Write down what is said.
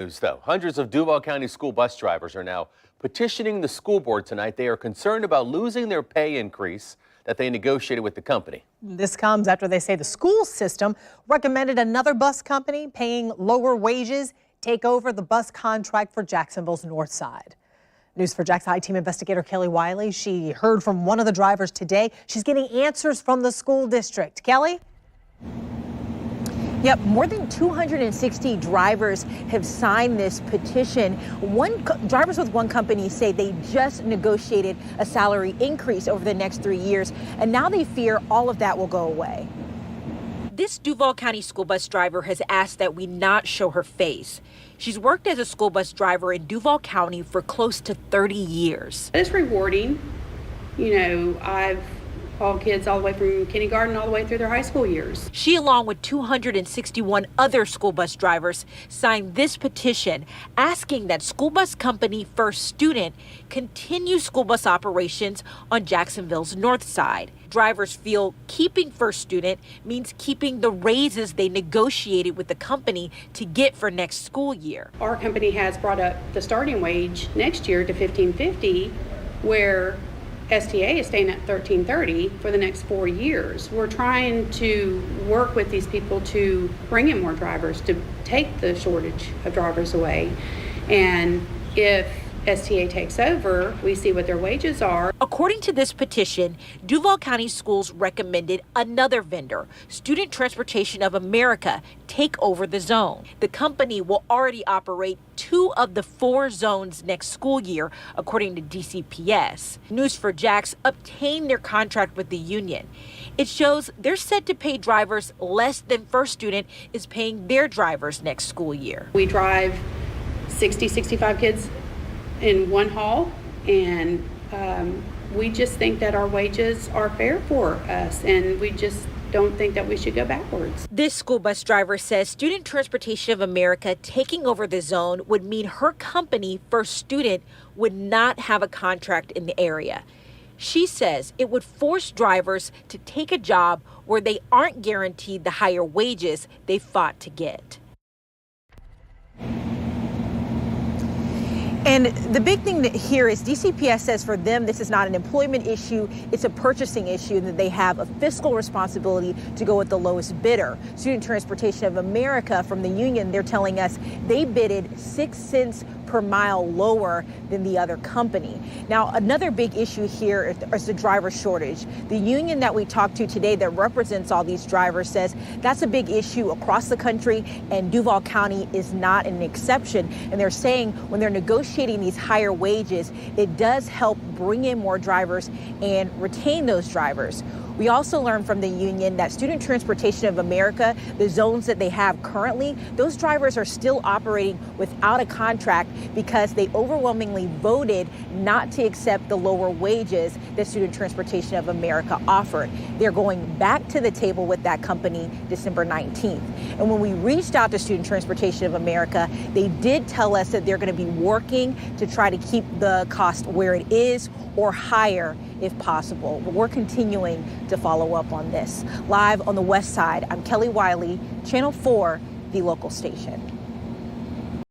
Though hundreds of Duval County school bus drivers are now petitioning the school board tonight. They are concerned about losing their pay increase that they negotiated with the company. This comes after they say the school system recommended another bus company paying lower wages take over the bus contract for Jacksonville's North Side. News for Jack's I-Team investigator Kelly Wiley. She heard from one of the drivers today. She's getting answers from the school district. Kelly? Yep, more than 260 drivers have signed this petition. Drivers with one company say they just negotiated a salary increase over the next 3 years, and now they fear all of that will go away. This Duval County school bus driver has asked that we not show her face. She's worked as a school bus driver in Duval County for close to 30 years. It's rewarding. You know, I've hauled kids all the way from kindergarten all the way through their high school years. She, along with 261 other school bus drivers, signed this petition asking that school bus company First Student continue school bus operations on Jacksonville's North Side. Drivers feel keeping First Student means keeping the raises they negotiated with the company to get for next school year. Our company has brought up the starting wage next year to $15.50, where STA is staying at $13.30 for the next 4 years. We're trying to work with these people to bring in more drivers, to take the shortage of drivers away. And if STA takes over, we see what their wages are. According to this petition, Duval County Schools recommended another vendor, Student Transportation of America, take over the zone. The company will already operate 2 of the 4 zones next school year, according to DCPS. News for Jax obtained their contract with the union. It shows they're set to pay drivers less than First Student is paying their drivers next school year. We drive 65 kids in one haul, and we just think that our wages are fair for us, and we just don't think that we should go backwards. This school bus driver says Student Transportation of America taking over the zone would mean her company, First Student, would not have a contract in the area. She says it would force drivers to take a job where they aren't guaranteed the higher wages they fought to get. And the big thing here is DCPS says for them, this is not an employment issue, it's a purchasing issue, and that they have a fiscal responsibility to go with the lowest bidder. Student Transportation of America from the union, they're telling us they bidded 6 cents per mile lower than the other company. Now, another big issue here is the driver shortage. The union that we talked to today that represents all these drivers says that's a big issue across the country, and Duval County is not an exception. And they're saying when they're negotiating these higher wages, it does help bring in more drivers and retain those drivers. We also learned from the union that Student Transportation of America, the zones that they have currently, those drivers are still operating without a contract because they overwhelmingly voted not to accept the lower wages that Student Transportation of America offered. They're going back to the table with that company December 19th. And when we reached out to Student Transportation of America, they did tell us that they're going to be working to try to keep the cost where it is or higher if possible. But we're continuing to follow up on this. Live on the West Side, I'm Kelly Wiley, Channel 4, the local station.